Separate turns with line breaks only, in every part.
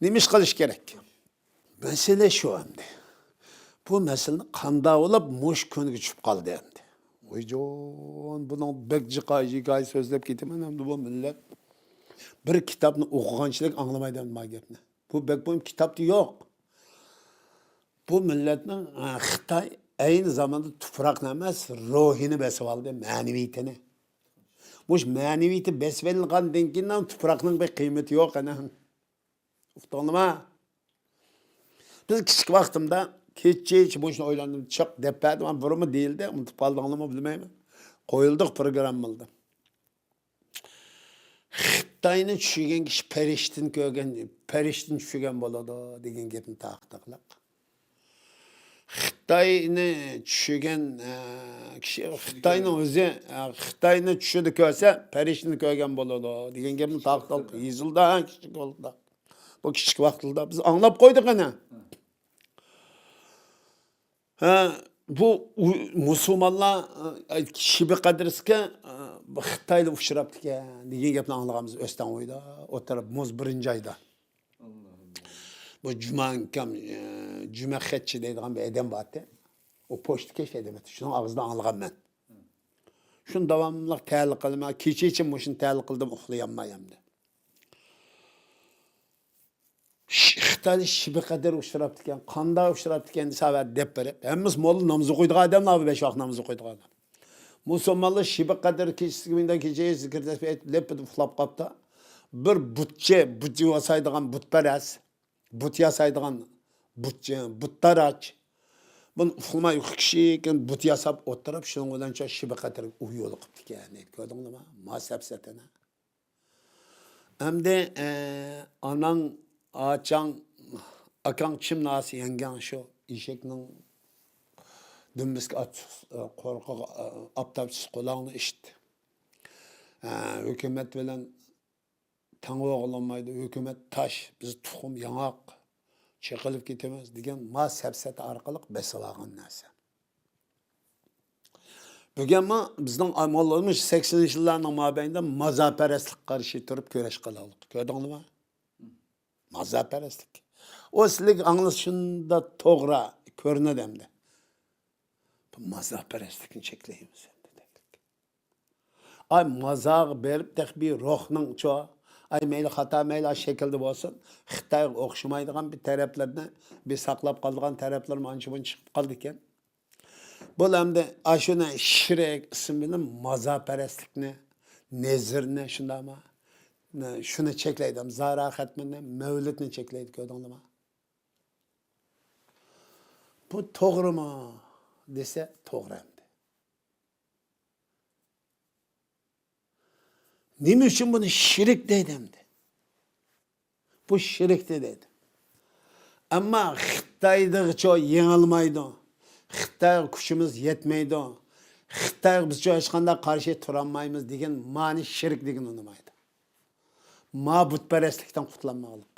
Nima ish qilish kerak? Mesele şu endi. Bu meseleni qanday olib mush kuniga tushib qoldi endi. Voyjon, buning bek jiqay so'zlab ketaman endi bu millat. Bir kitobni o'qiganchilik anglamaydi bu gapni. Bu bek bo'yim kitobda yo'q. Bu millatning Xitoy aynı zamanda tuproqni emas, ruhini besib oldi, ma'naviyatini. Mush ma'naviyati besib olingandan keyin tuproqning bir qiymati yo'q ana. Uqdingmi? Biz kichik vaqtimda kecha boshni o'ylandim, chiq deb berdim, men burimi deyildi, unutib qoldingmi bilmayman. Qo'yildiq programmada. Xitoyni tushirgan kishi perishtin tushirgan bo'ladi degan gapni taqdiqlab. Xitoyni tushirgan kishi Xitoyning o'zi Xitoyni tushirdi ko'rsa, perishtin ko'rgan bo'ladi degan gapni taqdiqlab yozildi kichik vaqtda. Bu kichik vaqtda biz anglab qo'ydik ana. Bu musulmonlar Şibi Kadriske Xitoyda uchrabdi ekan degan gapni anglag'amiz o'stan o'yda, o'tirib muz birinchi oyda. Bu Cuma xetçi deydigan bir edem vardı. O pochtikesh edemeti. Şunun ağzından anlagan ben. Şunu davamlı ta'liq qilma, kecha için şunu ta'liq qildim, uxlayolmayamdi. Xitoyda Şibi Kadri uchrabdi ekan, qanday uchrabdi ekan desa deb berib, hammamiz mo'lla namoz o'qiydigan odamlar 5 vaqt namoz o'qiydigan odam. Musulmonlar Şibi Kadri kechasi zikrdab lepid uxlab qolibdi. Bir but yasaydigan butparast, but yasaydigan buttaraç. Bunu uxlamay uxkishikin but yasab o'tirib, shuning bilan Şibi Kadri uyuq qilibdi ekan. Ko'rdingmi? Masabsatana. Hamda anang Açan, akan kim nasi yengen şu işeknin dümbisk at korku aptapsız kulağını işitti. Hükümet bilen tanı oğlanmaydı, hükümet taş, biz tuxum yanak, çekilip gitmez degen ma sepset arkalık besalagan nasi. Bugün bizden amallarımız 80'li yılların mabeyinde mazaperestlik karşı durup köreş kılalık. Gördün mü? Mazaperestlik. O sizlik anlaşında toğra körüne demdi. Bu mazaperestlikin çekleyimiz. Ay mazaq berip tek bir ruhның çoğu. Ay meyli hata meyli şekilde olsun. Xitay okşumaydıgan bir taraflarını bir saklap kaldıgan taraflar mançımın çıkıp kaldı iken. Bu hem aşına şirek isminin mazaperestlikini, nezirni şunda ama. Şunu çekleydim, zara hatmini, mevlütni çekleydik gördün mü? Bu doğru mu? Dese doğru hem de. Nime için bunu şirik dedim de. Bu şirik dedim. Ama Xitay'da çoğu yenilmaydı. Xitay kuşumuz yetmeydi. Xitay biz çoğu açkanda karşı turamayımız degen mani şirik degen unumaydı. Ma butperestlikten kurtulanmalık.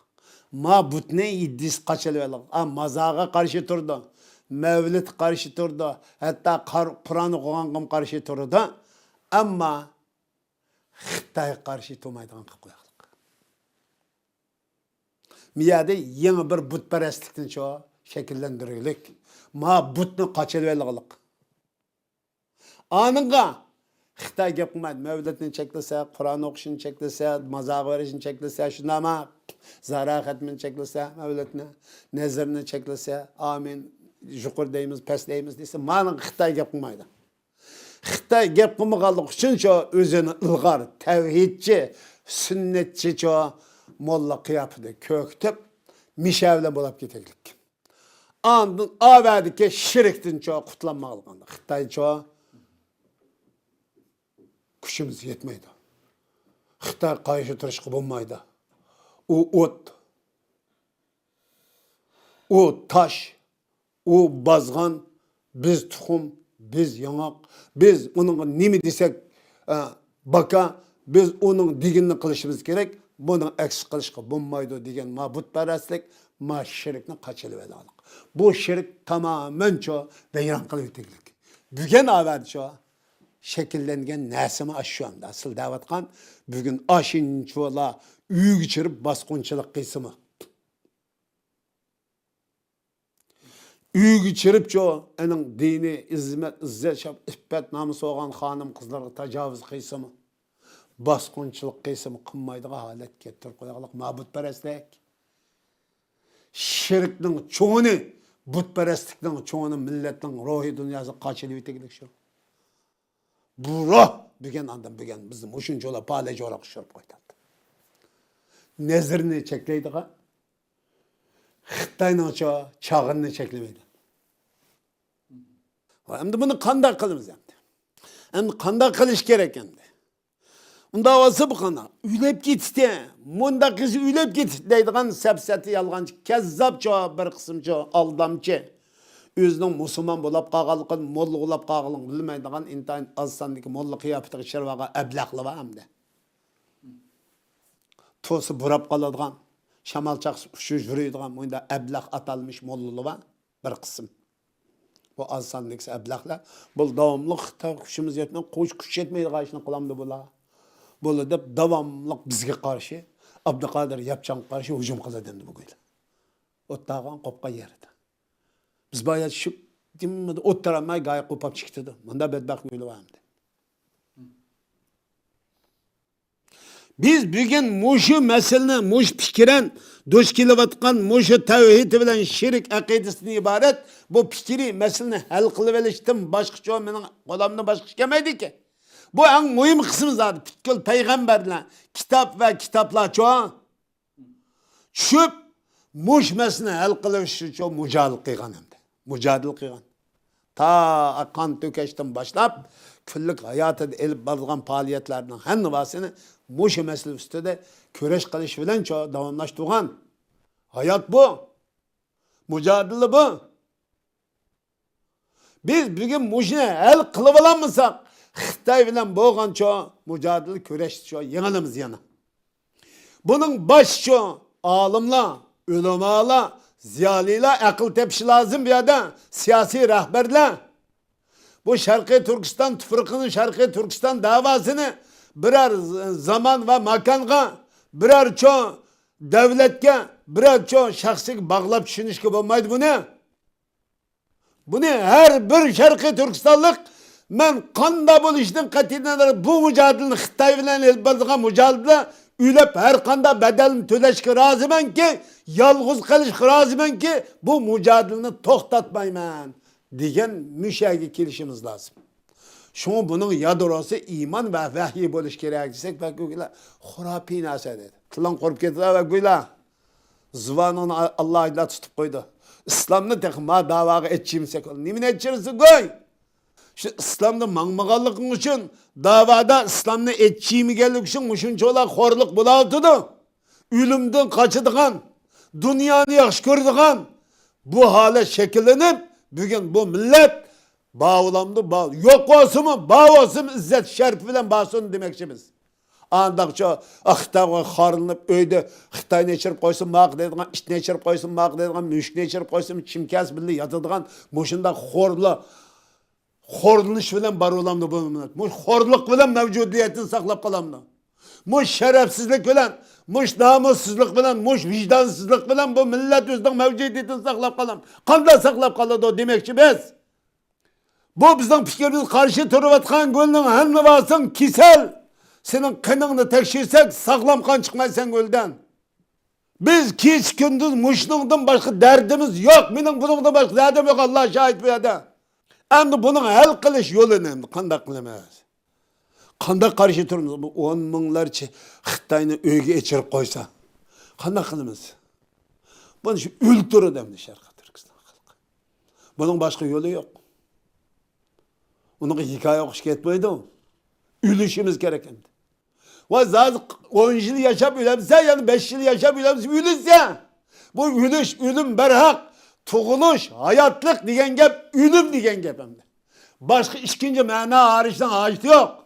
Ma but ne iddis kaçalıvelik. Mazağa karşı turdu. Mevlid karşı turdu. Hatta Kur'an'ı okuyan karşı turdu. Ama Xitay karşı turmaydıgan kılıp koyaklık. Miyade yeni bir butperestlikten çoğu şekillendirilik. Ma butni kaçalıvelik. Anınga Xitay gap qilmaydi. Mevlidni cheklasa, Qur'on o'qishini cheklasa, mazoq berishini cheklasa, shunda ama zara xatmini cheklasa, mevlidni, nazrni cheklasa, amin, shukur deymiz, past deymiz desa, mana Xitay gap qilmaydi. Xitay gap qilmaganlik uchun shu o'zini ilg'or, tavhidchi, sunnatchi shu molla qiyofada ko'ktib, mishavla bo'lib ketaylik. Andın avadiki shirkdan shu qutlanmoqliganda. Xitay shu Kuşumuz yetmeydi. Xitay karşı turuşku bulmaydı. O ot, o taş, o bazgan, biz tuxum, biz yanak, biz onun nimi desek baka, biz onun diginini kılışımız gerek, bunun eksik kılışkı bulmaydı degen ma butperestlik, ma şirkni kaçılıverdik. Bu şirk tamamen çoğu veyran kılıvetiklik. Bügen avadi çoğu. Şekillengen nesimi aşı anda. Asıl davatkan bugün aşınçola üy geçirip baskunçılık kısmı. Uygu çirip ço, enin dini, izzet, iffet, namus olgan hanım kızlarga tajavuz kıysa mı? Baskınçılık kıysa mı? Kımmaydığı halet getirip koyalım. Mabutperestlik. Şirkning çoğunu, butperestlikning çoğunu milletning ruhi dünyası kaçılıp biteklik şu. Bu ruh bugün andan bugün bizim uşunçola paleci olarak şırıp koydu. Nezirini çekleydi ha? Xitayning çağını çeklemeydi. Endi bunu qanday qilamiz endi? Endi qanday qilish kerak endi? Unda olsa bu qana. Üylep ketdi. Munda qiz üylep ketdi deydigan sapsati yalğancı, kazzabçı bir qismçı aldamçı. Özünün musulmon bo'lib qolganligini, molla bo'lib qolganligini bilmaydigan intayin az sondagi molla qiyofatiga shirvaga ablaqli va hamda. To'si burab qoladigan, shamolchaq uchish yuradigan bunda ablaq atalmış mollalar bir qism. Bu az sondagi ablaqlar bu davomli Xitoy kuchimiz yetmay, qo'sh kuch yetmaydigan ishni qilamdi bular. Bo'ldi deb davomli bizga qarshi Abduqodir Yapchanga qarshi hujum qiladi endi bugun. O'tag'an qopqa yerida. Biz bayat şu dimmedi ottaramay gayet kopap çıktı. Bunda bedbaxt yolu vardı. Biz bugün muşu meselini, muş fikiren, duş kilovatkan muşu tevhid bilen şirik akidesini ibaret, bu fikri meselini hal kılıveriştim, başka çoğu benim kolamda başka gelmedi ki. Bu en mühim kısmı zaten. Fikir peygamberle, kitap ve kitaplar çoğu. Şüp, muş meselini hal kılıveriştim çoğu mücadele kıygan hem de. Mücadele kıygan. Ta kan tökeşten başlap, küllik hayata elip barılgan faaliyetlerden hem vasını muş mesele üstüde köreş kılış bilen çoğu davamlaştırgan. Hayat bu. Mücadele bu. Biz bugün muşine el kılıvalanmasak, Xitay bilen boğan çoğu mücadele köreş çoğu yanılımız yana. Bunun baş çoğu alimla, ulemala, ziyalıyla akıl tepsi lazım bir adam. Siyasi rehberle. Bu Şarkı Türkistan tüfrikinin Şarkı Türkistan davasını birer zaman ve makanga, birer çoğu devletke, birer çoğu şahsik bağlap düşünüşke olmaydı bu ne? Bu ne? Her bir Şarkı Türkistanlık men kanda buluştun katineleri bu mücadelenin Xitay bilen elbette mücadele ülep her kanda bedelini töleşki razımen ki yalğız kalışki razımen ki bu mücadeleni toktatmayman diyen müşahede kilişimiz lazım. Şunu bunun yadrosu iman ve vahiy buluş gerek desek ve güyle hurapi nasa dedi. Tılan korup getirdi ve güyle zıvanını Allah ile tutup koydu. İslam'da tekma davağı etçimsek olur. Nimin etçirisi koy? Şu İslam'da mağmağalıkın için davada İslam'da etçimi geldik için muşunçolar horluk bulaltıdı. Ölümden kaçıdıgan, dünyanı yaxşı gördügan bu hale şekillenip bugün bu millet bağlamdı bağ. Yok olsun mu? Bağ olsun izzet şerif bilen bağsın demekçimiz. Andakça Xitayga xarınıp öyde Xitay neçirip koysun maq dediğin, iç neçirip koysun maq dediğin, müşk neçirip koysun çimkaz billi yatıdığın muşunda xorluş bilen bar olamdı bu millet. Muş xorluk bilen mevcudiyetini saklap kalamdı. Muş şerefsizlik bilen, muş namussuzluk bilen, muş vicdansızlık bilen bu millet özünün mevcudiyetini saklap kalam. Kanda saklap kaladı o demekçi biz. Bu bizden fikrimiz karşı turvatkan gölünün hemni vasın kisel. Senin kınını tekşirsek sağlam kan çıkmaysan gölden. Biz hiç gündüz muşnundan başka derdimiz yok. Benim bunundan başka derdim yok Allah şahit bu yada. Hem de bunun hal kılış yolu ne? Kandak kılamaz. Kandak karşı turumuz. 10 minglarca Xitayını öyge içirip koysa. Kandak kılamaz. Bunu şu ültürü demdi Şarkı Türkistan halkı. Bunun başka yolu yok. Onun hikaye okuş ketmeydi o. Ülüşümüz gereken. Ve zaten 10 yıl yaşap ülemse yani 5 yıl yaşap ülemse ülüşse. Bu ölüm berhak, tuğuluş, hayatlık diyen gep, ölüm diyen gep hem de. Başka ikinci mana hariçten hacı yok.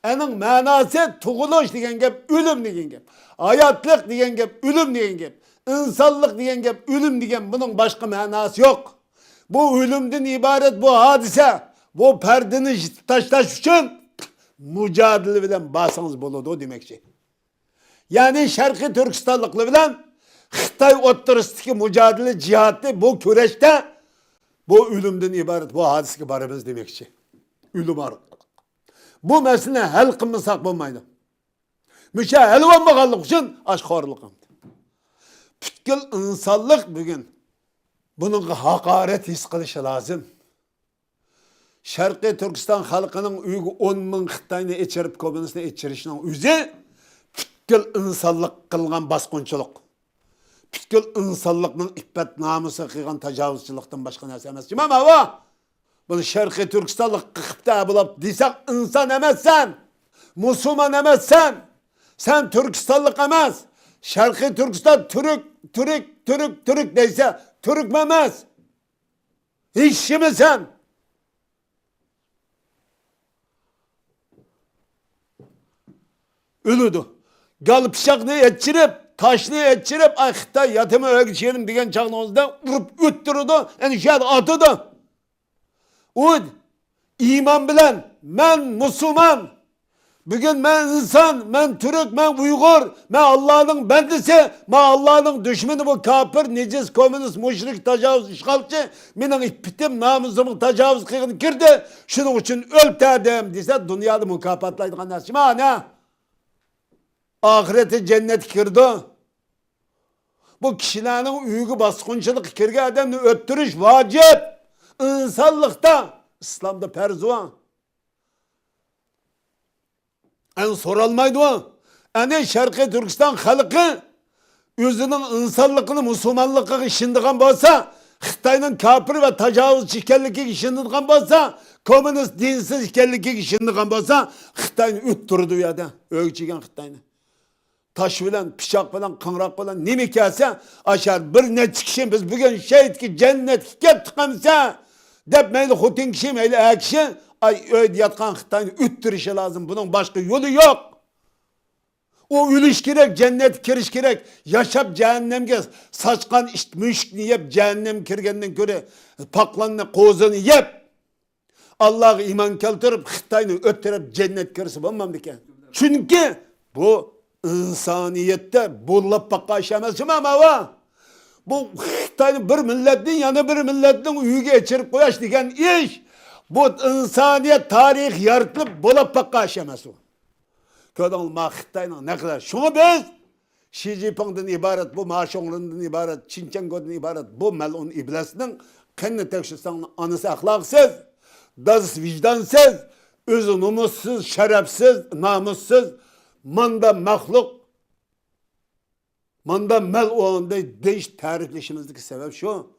Enin manası tuğuluş diyen gep, ölüm diyen gep. Hayatlık diyen gep, ölüm diyen gep. İnsanlık diyen gep, ölüm diyen bunun başka manası yok. Bu ölümden ibaret bu hadise. Bu perdeni taşlaş için mücadele bilen basınız buludu o demekçi. Yani Şarkı Türkistanlıklı bilen Xitay oturustaki mücadele cihatı bu küreşte Bu ölümden ibaret bu hadisga baramiz demekçi. Ölüm var. Bu mesele hal qilmasak bo'lmaydi. Müşe hal olmaganlık için aşkarlık. Bütkül insanlık bugün bunun hakaret his kılışı lazım. Şarkı Türkistan halkının uygu 10 bin Xitayını içerip komünistini içirişinin özü bütkül insanlık kılgan baskınçılık. Bütkül insanlıkның iffet namusu kıygan tecavüzçılıktan başka narsa emas. Ama bunu Şarkı Türkistanlık kıkıpta bulup desek insan emezsen, Müslüman emezsen, sen Türkistanlık emez. Şarkı Türkistan Türk deyse Türk memez. Hiç mi sen? Ölüdü. Galıp pişakını etçirip, taşını etçirip, ay Xitay yatımı ögüşelim degen çağınızda vurup öttürüdü, yani şahit atıdı. O iman bilen, men Müslüman, bugün men insan, men Türk, men Uygur, men Allah'ın bendisi, men Allah'ın düşmanı bu kafir, necis, komünist, müşrik, tecavüz, işgalci, menin ippitim, namusumun tecavüz kıyını girdi, şunun için öl derdim dese dünyada mükafatlaydı kandaşım. Ha ne? Ahireti cennet girdi. Bu kişilerin uygu baskınçılık kirge adamını öttürüş vacip. İnsanlıkta, İslam'da perzuan. En soralmaydı o. Yani Şarkı Türkistan halkı özünün insanlıkını, Müslümanlıkı işindiğen bolsa, Xitay'ın kafir ve tecavüzçi ikenligi işindiğen bolsa, komünist dinsiz ikenligi işindiğen bolsa, Xitay'ın öttürdü ya da, öğüçügen Xitay'ını. Taş bilen, pişak bilen, kıngrak bilen, nemi kelse, aşar bir ne çıkışın biz bugün şehit ki cennet gittik kimse, dep meyli hutin kişi, meyli ekşi, ay öyle yatkan Xitay'ını öttürüşü lazım. Bunun başka yolu yok. O ölüş gerek, cennet kiriş gerek. Yaşap cehennemge saçkan müşkini yep, cehennem kirgenden göre paklanını, kozunu yep. Allah'a iman keltirip, Xitay'ını öttürüp cennet kirisi bulmam diken. Çünkü bu insaniyette bullap bakka işemezim ama bu Xitay'ın bir milletin yanı bir milletin uyuge içirip koyaş diken iş. Bu insaniyet tarih yaratılıp bullap bakka işemez o. Köden Xitay'ın ne kadar. Şunu biz Xi Jinping'den ibaret, bu Maşonglundan ibaret, Xinjiang'dan ibaret, bu melun iblisinin kendi tekşirsen anısı ahlaksız, dazıs vicdansız, özü numussuz, şerefsiz, namussuz, manda mahluk, manda mel oğunda değiş tarifleşimizdeki sebep şu.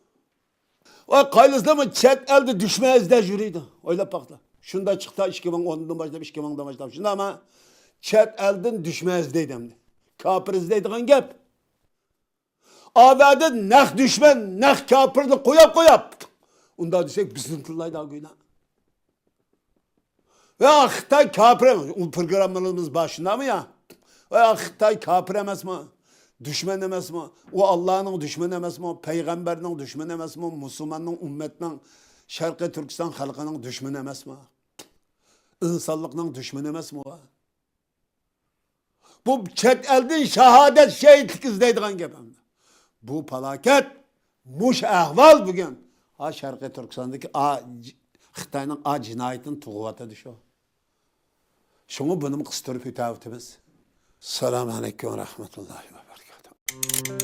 O kaylızlama çet elde düşmez de jüriydi. Öyle bakla. Şunda çıktı 2010'dan başlayıp 2010'dan başlayıp. Şunda ama çet elden düşmez deydim. Kapiriz deydiğin gep. Avada nek düşmen, nek kapirli koyap. Onda desek bizim kıllaydı daha güne. Ve Xitay kapir emez. O programlarımız başında mı ya? Ve Xitay kapir emez mi? Düşman emez mi? O Allah'ın düşmanı emez mi? Peygamberinin düşmanı emez mi? Müslümanın, ümmetinin, Şarkı Türkistan halkının düşmanı emez mi? İnsanlıkның düşmanı emez mi o? Bu çet elden şehadet şehitlik izleydiğin gibi. Bu felaket, muş ahval bugün. Ha Şarkı Türkistan'daki Xitay'ın cinayetin tuğuvata düşüyor. Şunu bunu kıstırıp hitap etmemiz. Selamun Aleyküm ve Rahmetullahi ve Berekatuhu.